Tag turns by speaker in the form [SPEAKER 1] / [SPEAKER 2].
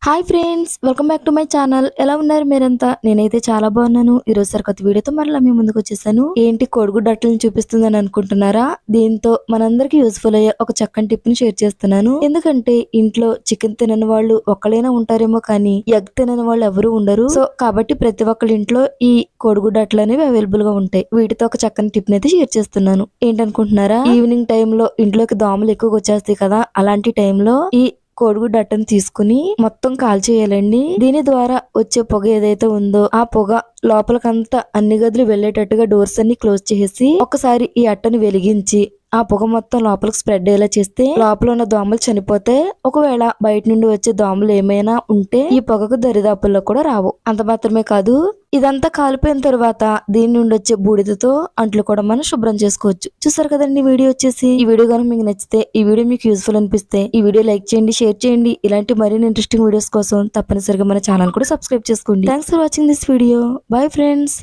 [SPEAKER 1] Hi friends, welcome back to my channel. ఎలా ఉన్నారు మీరంతా? నేనైతే చాలా బాగున్నాను. ఈ రోజు సరికొత్త వీడియోతో మరలా మీ ముందుకు వచ్చేసాను. ఏంటి కోడిగుడ్డు అట్లని చూపిస్తుందని అనుకుంటున్నారా? దీంతో మనందరికి యూస్ఫుల్ అయ్యే ఒక చక్కని టిప్ ని షేర్ చేస్తున్నాను. ఎందుకంటే ఇంట్లో చికెన్ తినని వాళ్ళు ఒక్కలైనా ఉంటారేమో కానీ ఎగ్ తినని వాళ్ళు ఎవరు ఉండరు. సో కాబట్టి ప్రతి ఒక్కళ్ళ ఇంట్లో ఈ కోడిగుడ్డు అట్లు అనేవి అవైలబుల్ గా ఉంటాయి. వీటితో ఒక చక్కని టిప్ ని అయితే షేర్ చేస్తున్నాను. ఏంటనుకుంటున్నారా? ఈవినింగ్ టైంలో ఇంట్లోకి దోమలు ఎక్కువగా వచ్చేస్తాయి కదా, అలాంటి టైంలో ఈ కోడిగుడ్డు అట్టను తీసుకుని మొత్తం కాల్చేయాలండి. దీని ద్వారా వచ్చే పొగ ఏదైతే ఉందో ఆ పొగ లోపలికంతా అన్ని గదులు వెళ్లేటట్టుగా డోర్స్ అన్ని క్లోజ్ చేసి ఒకసారి ఈ అట్టను వెలిగించి ఆ పొగ మొత్తం లోపలికి స్ప్రెడ్ అయ్యేలా చేస్తే లోపల ఉన్న దోమలు చనిపోతే, ఒకవేళ బయట నుండి వచ్చే దోమలు ఏమైనా ఉంటే ఈ పొగకు దరిదాపుల్లో కూడా రావు. అంత మాత్రమే కాదు, ఇదంతా కాలిపోయిన తర్వాత దీని నుండి వచ్చే బూడిదతో అంట్లు కూడా మనం శుభ్రం చేసుకోవచ్చు. చూసారు కదండి వీడియో వచ్చేసి. ఈ వీడియో కనుక మీకు నచ్చితే, ఈ వీడియో మీకు యూస్ఫుల్ అనిపిస్తే ఈ వీడియో లైక్ చేయండి, షేర్ చేయండి. ఇలాంటి మరిన్ని ఇంట్రెస్టింగ్ వీడియోస్ కోసం తప్పనిసరిగా మన ఛానల్ కూడా సబ్స్క్రైబ్ చేసుకోండి. Thanks for watching this video. Bye friends.